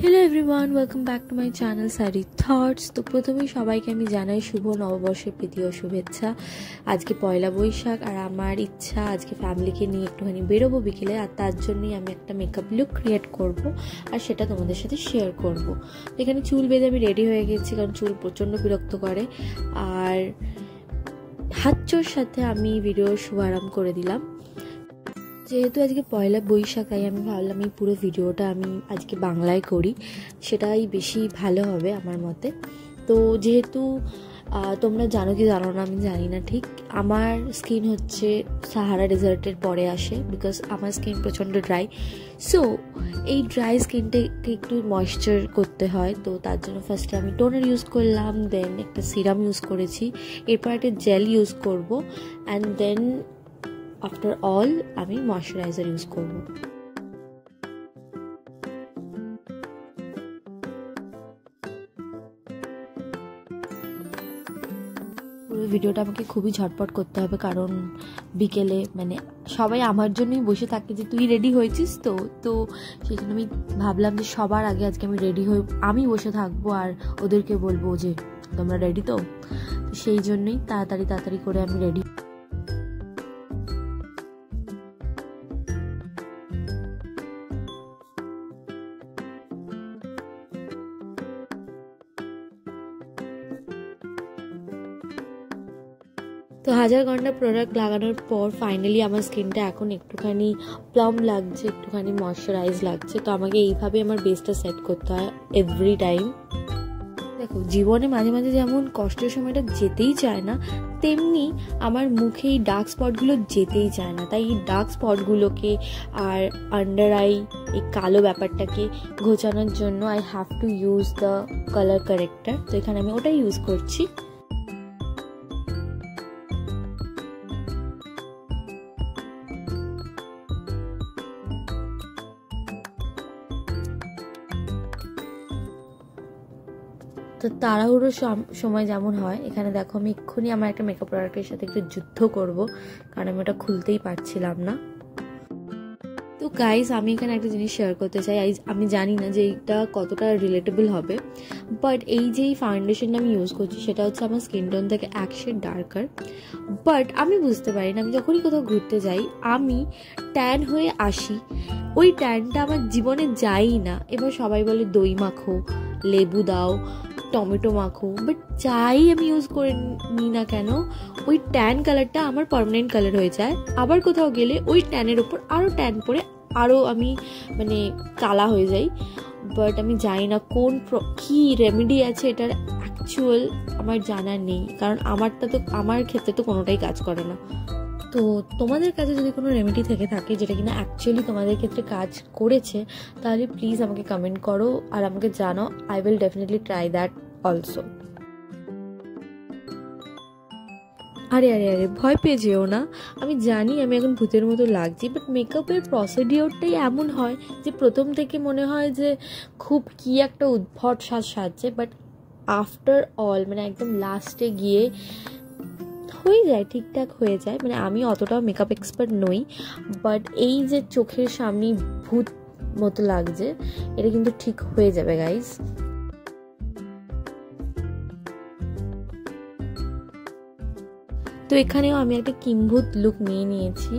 Hello everyone, welcome back to my channel সারি thoughts. তো প্রথমেই সবাইকে আমি জানাই শুভ নববর্ষের প্রীতি ও শুভেচ্ছা। আজকে পয়লা বৈশাখ, আর আমার ইচ্ছা আজকে ফ্যামিলিকে নিয়ে একটুখানি বেরোবো বিকেলে, আর তার জন্যই আমি একটা মেকআপ লুক ক্রিয়েট করব আর সেটা তোমাদের সাথে শেয়ার করব। এখানে চুল বেঁধে আমি রেডি হয়ে গেছি, কারণ চুল প্রচণ্ড বিরক্ত করে। আর হাতচোর সাথে আমি ভিডিওর শুভারম্ভ করে দিলাম। যেহেতু আজকে পয়লা বৈশাখ, তাই আমি ভাবলাম এই পুরো ভিডিওটা আমি আজকে বাংলায় করি, সেটাই বেশি ভালো হবে আমার মতে। তো যেহেতু তোমরা জানো কি জানো না আমি জানি না ঠিক, আমার স্কিন হচ্ছে সাহারা ডেজার্টের পরে আসে, বিকজ আমার স্কিন প্রচণ্ড ড্রাই। সো এই ড্রাই স্কিনটাকে একটু ময়েশ্চার করতে হয়, তো তার জন্য ফার্স্টে আমি টোনার ইউজ করলাম, দেন একটা সিরাম ইউজ করেছি, এরপর একটা জেল ইউজ করবো, অ্যান্ড দেন আফটার অল আমি ময়শ্চারাইজার ইউজ করব। পুরো ভিডিওটা আমাকে খুবই ঝটপট করতে হবে, কারণ বিকেলে মানে সবাই আমার জন্যই বসে থাকে যে তুই রেডি হয়েছিস তো। তো সেই জন্য আমি ভাবলাম যে সবার আগে আজকে আমি রেডি হয়ে আমি বসে থাকবো আর ওদেরকে বলবো যে তোমরা রেডি তো। সেই জন্যই তাড়াতাড়ি করে আমি রেডি। তো 1000 ঘন্টা প্রোডাক্ট লাগানোর পর ফাইনালি আমার স্কিনটা এখন একটুখানি প্লাম লাগছে, একটুখানি ময়শ্চারাইজ লাগছে। তো আমাকে এইভাবে আমার বেসটা সেট করতে হয় এভরি টাইম। দেখো, জীবনে মাঝে মাঝে যেমন কষ্টের সময়টা যেতেই চায় না, তেমনি আমার মুখে এই ডার্ক স্পটগুলো যেতেই চায় না। তাই এই ডার্ক স্পটগুলোকে আর আন্ডার আই এই কালো ব্যাপারটাকে ঘোচানোর জন্য I have to use the colour corrector. তো এখানে আমি ওটাই ইউজ করছি। তো তাড়াহুড়োর সময় যেমন হয়, এখানে দেখো আমি এক্ষুনি আমার একটা মেকআপ প্রোডাক্টের সাথে একটু যুদ্ধ করব, কারণ আমি ওটা খুলতেই পারছিলাম না। তো গাইজ, আমি এখানে একটা জিনিস শেয়ার করতে চাই। আমি জানি না যে এইটা কতটা রিলেটেবল হবে, বাট এই যে ফাউন্ডেশনটা আমি ইউজ করছি সেটা হচ্ছে আমার স্কিন টোন থেকে এক শেড ডার্কার। বাট আমি বুঝতে পারি না, আমি যখনই কোথাও ঘুরতে যাই আমি ট্যান হয়ে আসি, ওই ট্যানটা আমার জীবনে যাই না। এবার সবাই বলে দই মাখো, লেবু দাও, টমেটো মাখো, বাট যাই আমি ইউজ করে নিই না কেন, ওই ট্যান কালারটা আমার পার্মানেন্ট কালার হয়ে যায়। আবার কোথাও গেলে ওই ট্যানের ওপর আরও ট্যান পরে আরও আমি মানে কালা হয়ে যাই। বাট আমি জানি না কী রেমেডি আছে এটার অ্যাকচুয়াল আমার জানা নেই, কারণ আমার ক্ষেত্রে তো কোনোটাই কাজ করে না। তো তোমাদের কাছে যদি কোনো রেমেডি থেকে থাকে যেটা কিনা অ্যাকচুয়ালি তোমাদের ক্ষেত্রে কাজ করেছে, তাহলে প্লিজ আমাকে কমেন্ট করো আর আমাকে জানো। I will definitely try that also. আরে আরে আরে ভয় পেয়ে যেও না, আমি জানি আমি এখন ভূতের মতো লাগছি, বাট মেকআপের প্রসিডিওরটাই এমন হয় যে প্রথম থেকে মনে হয় যে খুব কি একটা উদ্ভট সাজছে, বাট আফটার অল মানে একদম লাস্টে গিয়ে হয়ে যায়, ঠিকঠাক হয়ে যায়। মানে আমি অতটাও মেকআপ এক্সপার্ট নই, বাট এই যে চোখের সামনে ভূত মতো লাগছে, এটা কিন্তু ঠিক হয়ে যাবে গাইজ। তো এখানেও আমি একটা কিম্ভূত লুক নিয়ে নিয়েছি,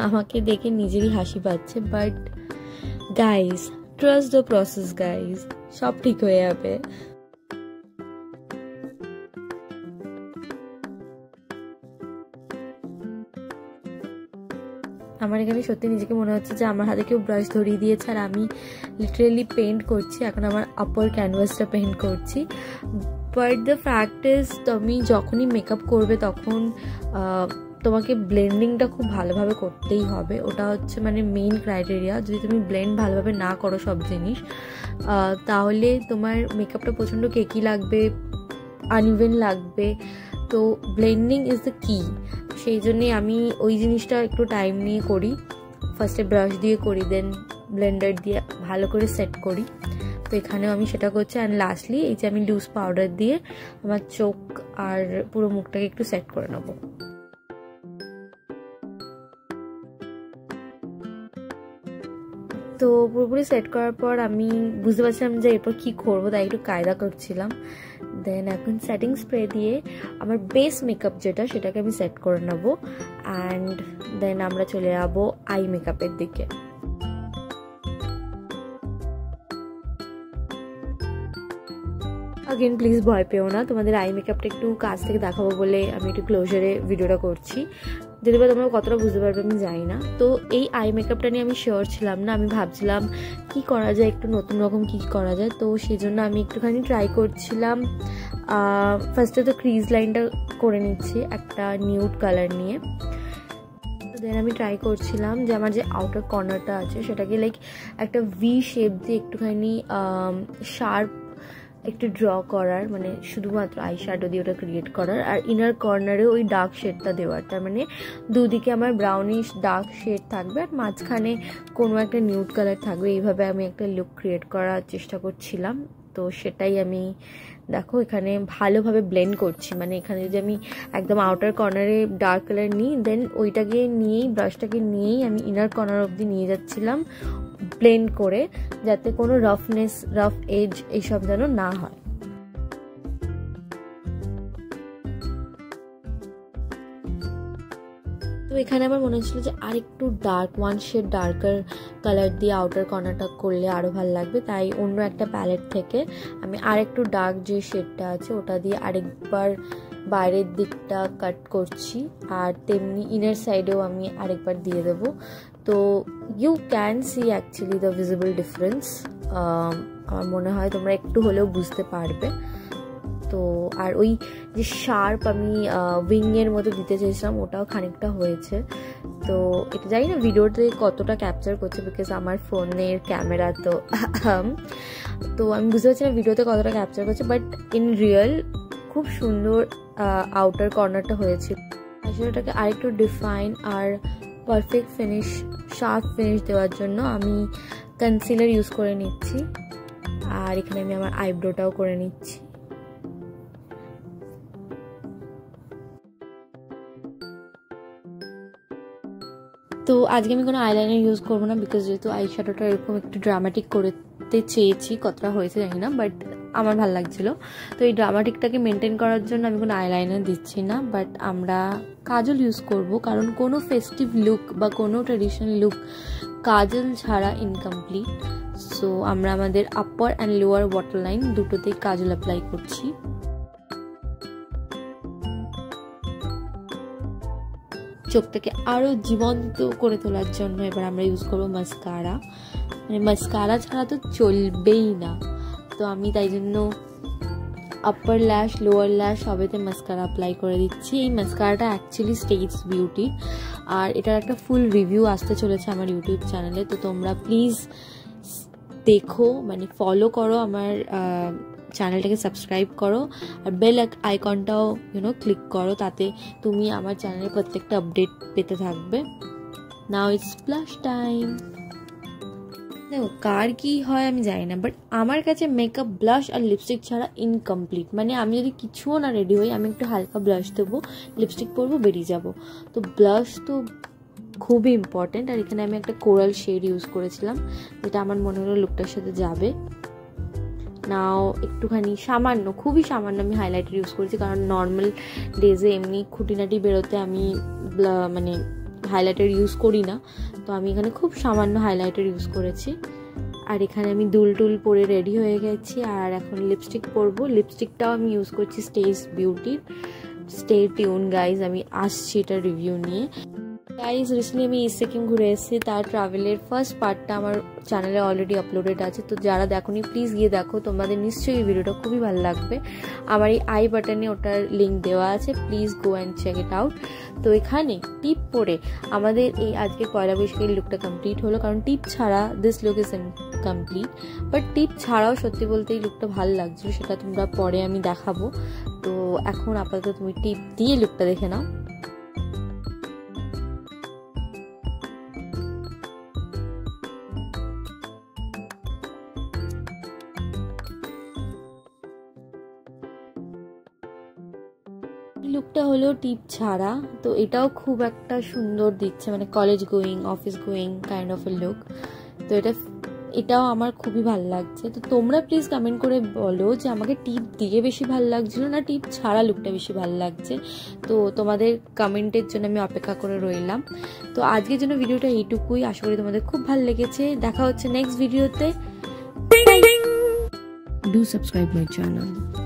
আমাকে দেখে নিজেরই হাসি পাচ্ছে, but guys trust the process guys, সব ঠিক হয়ে যাবে। আমার এখানে সত্যি নিজেকে মনে হচ্ছে যে আমার হাতে কেউ ব্রাশ ধরিয়ে দিয়েছে আর আমি লিটারেলি পেইন্ট করছি। এখন আমার আপার ক্যানভাসটা পেইন্ট করছি। বাট দ্য ফ্যাক্ট ইজ, তুমি যখনই মেকআপ করবে তখন তোমাকে ব্লেন্ডিংটা খুব ভালোভাবে করতেই হবে। ওটা হচ্ছে মানে মেইন ক্রাইটেরিয়া। যদি তুমি ব্লেন্ড ভালোভাবে না করো সব জিনিস, তাহলে তোমার মেকআপটা প্রচণ্ড কেকি লাগবে, আনইভেন লাগবে। তো ব্লেন্ডিং ইজ দ্য কি। সেই জন্যে আমি ওই জিনিসটা একটু টাইম নিয়ে করি। ফার্স্টে ব্রাশ দিয়ে করি, দেন ব্লেন্ডার দিয়ে ভালো করে সেট করি। তো এখানেও আমি সেটা করছি। অ্যান্ড লাস্টলি এই যে আমি লুজ পাউডার দিয়ে আমার চোখ আর পুরো মুখটাকে একটু সেট করে নেবো। তো তো পুরোপুরি সেট করার পর আমি বুঝতে পারছিলাম যে এরপর কী করবো, তাই একটু কায়দা করছিলাম। দেন এখন সেটিং স্প্রে দিয়ে আমার বেস মেকআপ যেটা সেটাকে আমি সেট করে নেবো, অ্যান্ড দেন আমরা চলে যাবো আই মেকআপের দিকে। अगेन प्लिज भय पेओ ना, तुम्हारे आई मेकअपটা একটু কাছ থেকে দেখাবো বলে আমি একটু ক্লোজারে ভিডিওটা করছি, যদি বা তোমরা কতটা বুঝতে পারবে আমি জানি না। তো এই আই মেকআপটা নিয়ে আমি শিওর ছিলাম না, আমি ভাবছিলাম কি করা যায়, একটু নতুন রকম কি করা যায়। তো সেই জন্য আমি একটুখানি ট্রাই করছিলাম। ফার্স্টে তো ক্রিজ লাইনটা করে নিচ্ছি একটা নিউড কালার নিয়ে। দেন আমি ট্রাই করছিলাম যে আমার যে আউটার কর্নারটা আছে সেটাকে লাইক একটা ভি শেপ দিয়ে একটুখানি শার্প একটু ড্র করার, মানে শুধুমাত্র আই শ্যাডো দিয়ে ওটা ক্রিয়েট করার, আর ইনার কর্নারে ওই ডার্ক শেডটা দেওয়ার। তার মানে দুদিকে আমার ব্রাউনিশ ডার্ক শেড থাকবে আর মাঝখানে কোনো একটা নিউড কালার থাকবে। এইভাবে আমি একটা লুক ক্রিয়েট করার চেষ্টা করছিলাম। তো সেটাই আমি দেখো এখানে ভালোভাবে ব্লেন্ড করছি, মানে এখানে যদি আমি একদম আউটার কর্নারে ডার্ক কালার নিই, দেন ওইটাকে নিয়েই ব্রাশটাকে নিয়েই আমি ইনার কর্নার অবধি নিয়ে যাচ্ছিলাম ব্লেন্ড করে, যাতে কোনো রাফনেস রাফ এজ এইসব যেন না হয়। তো এখানে আমার মনে হচ্ছিল যে আর একটু dark one shade darker colour দিয়ে আউটার কর্নারটা করলে আরও ভালো লাগবে, তাই অন্য একটা প্যালেট থেকে আমি আর একটু ডার্ক যে শেডটা আছে ওটা দিয়ে আরেকবার বাইরের দিকটা কাট করছি, আর তেমনি ইনার সাইডেও আমি আরেকবার দিয়ে দেবো। তো you can see actually the visible difference. আমার মনে হয় তোমরা একটু হলেও বুঝতে পারবে। তো আর ওই যে শার্প আমি উইংয়ের মতো দিতে চেয়েছিলাম ওটাও খানিকটা হয়েছে। তো এটা জানি না ভিডিওতে কতটা ক্যাপচার করছে, বিকজ আমার ফোনের ক্যামেরা তো আমি বুঝতে পারছি না ভিডিওতে কতটা ক্যাপচার করছে, বাট ইন রিয়েল খুব সুন্দর আউটার কর্নারটা হয়েছে। আসলে ওটাকে আরেকটু ডিফাইন আর পারফেক্ট ফিনিশ শার্প ফিনিশ দেওয়ার জন্য আমি কনসিলার ইউজ করে নিচ্ছি, আর এখানে আমি আমার আইব্রোটাও করে নিচ্ছি। তো আজকে আমি কোনো আইলাইনার ইউজ করবো না, বিকজ যেহেতু আই শ্যাডোটা এরকম একটু ড্রামাটিক করতে চেয়েছি, কতটা হয়েছে জানি না, বাট আমার ভালো লাগছিলো। তো এই ড্রামাটিকটাকে মেনটেন করার জন্য আমি কোনো আইলাইনার দিচ্ছি না, বাট আমরা কাজল ইউজ করব, কারণ কোনো ফেস্টিভ লুক বা কোনো ট্রেডিশনাল লুক কাজল ছাড়া ইনকমপ্লিট। সো আমরা আমাদের upper and lower water line দুটোতেই কাজল অ্যাপ্লাই করছি। চোখটাকে আরও জীবন্ত করে তোলার জন্য এবার আমরা ইউজ করবো মাস্কারা, মানে মাস্কারা ছাড়া তো চলবেই না। তো আমি তাই জন্য আপার ল্যাশ লোয়ার ল্যাশ সবেতে মাস্কারা অ্যাপ্লাই করে দিচ্ছি। এই মাস্কারাটা অ্যাকচুয়ালি স্টেজ বিউটির, আর এটার একটা ফুল রিভিউ আসতে চলেছে আমার ইউটিউব চ্যানেলে। তো তোমরা প্লিজ দেখো, মানে ফলো করো আমার চ্যানেলটাকে, সাবস্ক্রাইব করো আর বেল আইকনটাও ক্লিক করো, তাতে তুমি আমার চ্যানেলের প্রত্যেকটা আপডেট পেতে থাকবে। Now it's blush time. দেখো কার কি হয় আমি জানি না, বাট আমার কাছে মেকআপ ব্লাশ আর লিপস্টিক ছাড়া ইনকমপ্লিট। মানে আমি যদি কিছুও না রেডি হই, আমি একটু হালকা ব্লাশ দেবো, লিপস্টিক পরবো, বেরিয়ে যাবো। তো ব্লাশ তো খুবই ইম্পর্টেন্ট, আর এখানে আমি একটা কোরাল শেড ইউজ করেছিলাম, যেটা আমার মনে হলো লুকটার সাথে যাবে। নাও একটুখানি সামান্য, খুবই সামান্য আমি হাইলাইটার ইউজ করেছি, কারণ নর্মাল ডেজে এমনি খুঁটিনাটি বেরোতে আমি মানে হাইলাইটার ইউজ করি না। তো আমি এখানে খুব সামান্য হাইলাইটার ইউজ করেছি, আর এখানে আমি দুল টুল পরে রেডি হয়ে গেছি। আর এখন লিপস্টিক পরবো। লিপস্টিকটাও আমি ইউজ করছি স্টেজ বিউটির। স্টে টিউন গাইজ, আমি আসছি এটা রিভিউ নিয়ে। গাইজ রিসেন্টলি আমি সিকিম ঘুরে এসেছি, তার ট্রাভেলের ফার্স্ট পার্টটা আমার চ্যানেলে অলরেডি আপলোডেড আছে। তো যারা দেখোনি প্লিজ গিয়ে দেখো, তোমাদের নিশ্চয়ই এই ভিডিওটা খুবই ভালো লাগবে। আমার এই আই বাটনে ওটার লিঙ্ক দেওয়া আছে, please go and check it out. তো এখানে টিপ পরে আমাদের এই আজকে পয়লা বৈশাখের লুকটা কমপ্লিট হলো, কারণ টিপ ছাড়া this look is incomplete. But tip ছাড়াও সত্যি বলতে এই লুকটা ভালো লাগছিল, সেটা তোমরা পরে আমি দেখাবো। তো এখন আপাতত তুমি টিপ দিয়ে লুকটা দেখে নাও। লুকটা হলো টিপ ছাড়া, তো এটাও খুব একটা সুন্দর দিচ্ছে, মানে college going office going kind of A look. তো এটা এটাও আমার খুবই ভালো লাগছে। তো তোমরা প্লিজ কমেন্ট করে বলো যে আমাকে টিপ দিয়ে বেশি ভালো লাগছিল না টিপ ছাড়া লুকটা বেশি ভালো লাগছে। তো তোমাদের কমেন্টের জন্য আমি অপেক্ষা করে রইলাম। তো আজকের জন্য ভিডিওটা এইটুকুই, আশা করি তোমাদের খুব ভালো লেগেছে। দেখা হচ্ছে নেক্সট ভিডিওতে। Do subscribe my channel.